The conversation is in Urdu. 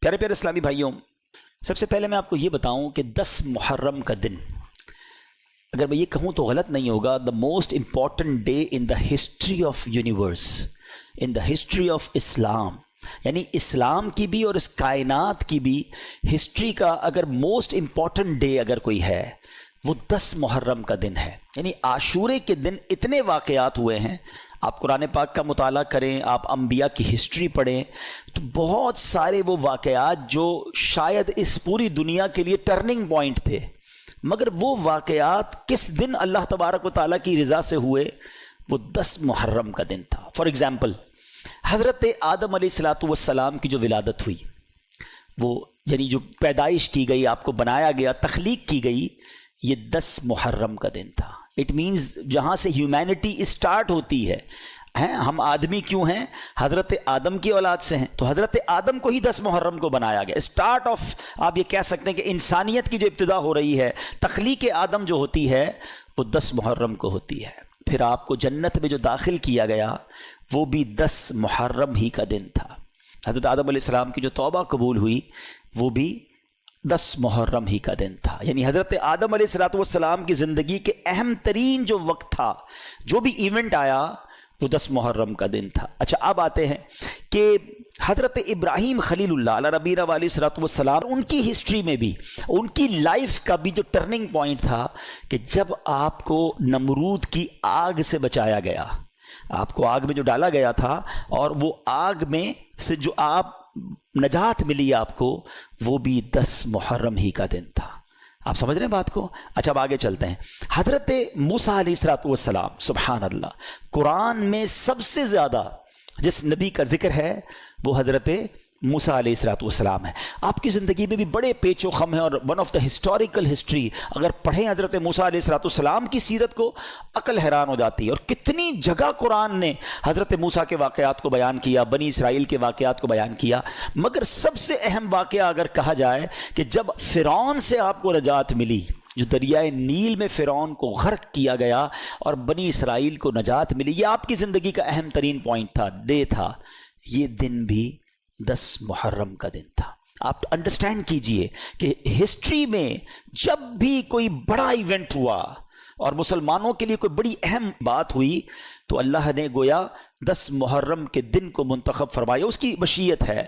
پیارے پیارے اسلامی بھائیوں، سب سے پہلے میں آپ کو یہ بتاؤں کہ 10 محرم کا دن، اگر میں یہ کہوں تو غلط نہیں ہوگا، the most important day in the history of universe, in the history of Islam, یعنی اسلام کی بھی اور اس کائنات کی بھی ہسٹری کا اگر موسٹ امپورٹنٹ ڈے اگر کوئی ہے وہ 10 محرم کا دن ہے۔ یعنی عاشورے کے دن اتنے واقعات ہوئے ہیں، آپ قرآن پاک کا مطالعہ کریں، آپ انبیاء کی ہسٹری پڑھیں تو بہت سارے وہ واقعات جو شاید اس پوری دنیا کے لیے ٹرننگ پوائنٹ تھے، مگر وہ واقعات کس دن اللہ تبارک و تعالیٰ کی رضا سے ہوئے؟ وہ 10 محرم کا دن تھا۔ فار ایگزامپل، حضرت آدم علیہ السلام کی جو ولادت ہوئی، وہ یعنی جو پیدائش کی گئی، آپ کو بنایا گیا، تخلیق کی گئی، یہ 10 محرم کا دن تھا۔ اٹ مینز جہاں سے ہیومینٹی اسٹارٹ ہوتی ہے، ہم آدمی کیوں ہیں؟ حضرت آدم کی اولاد سے ہیں، تو حضرت آدم کو ہی 10 محرم کو بنایا گیا۔ اسٹارٹ آف، آپ یہ کہہ سکتے ہیں کہ انسانیت کی جو ابتدا ہو رہی ہے، تخلیق آدم جو ہوتی ہے وہ 10 محرم کو ہوتی ہے۔ پھر آپ کو جنت میں جو داخل کیا گیا وہ بھی 10 محرم ہی کا دن تھا۔ حضرت آدم علیہ السلام کی جو توبہ قبول ہوئی وہ بھی 10 محرم ہی کا دن تھا۔ یعنی حضرت آدم علیہ السلام کی زندگی کے اہم ترین جو وقت تھا، جو بھی ایونٹ آیا، وہ 10 محرم کا دن تھا۔ اچھا، اب آتے ہیں کہ حضرت ابراہیم خلیل اللہ علیہ نبینا علیہ السلام، ان کی ہسٹری میں بھی، ان کی لائف کا بھی جو ٹرننگ پوائنٹ تھا کہ جب آپ کو نمرود کی آگ سے بچایا گیا، آپ کو آگ میں جو ڈالا گیا تھا اور وہ آگ میں سے جو آپ نجات ملی آپ کو، وہ بھی 10 محرم ہی کا دن تھا۔ آپ سمجھ رہے ہیں بات کو؟ اچھا، اب آگے چلتے ہیں۔ حضرت موسیٰ علیہ السلام، سبحان اللہ، قرآن میں سب سے زیادہ جس نبی کا ذکر ہے وہ حضرت موسیٰ علیہ السلام ہے۔ آپ کی زندگی میں بھی بڑے پیچ و خم ہیں، اور one of the historical history اگر پڑھیں حضرت موسیٰ علیہ السلام کی سیرت کو، عقل حیران ہو جاتی ہے۔ اور کتنی جگہ قرآن نے حضرت موسیٰ کے واقعات کو بیان کیا، بنی اسرائیل کے واقعات کو بیان کیا، مگر سب سے اہم واقعہ اگر کہا جائے کہ جب فرعون سے آپ کو نجات ملی، جو دریائے نیل میں فرعون کو غرق کیا گیا اور بنی اسرائیل کو نجات ملی، یہ آپ کی زندگی کا اہم ترین پوائنٹ تھا، ڈے تھا۔ یہ دن بھی 10 محرم کا دن تھا۔ آپ انڈرسٹینڈ کیجئے کہ ہسٹری میں جب بھی کوئی بڑا ایونٹ ہوا اور مسلمانوں کے لیے کوئی بڑی اہم بات ہوئی تو اللہ نے گویا 10 محرم کے دن کو منتخب فرمایا۔ اس کی مشیت ہے۔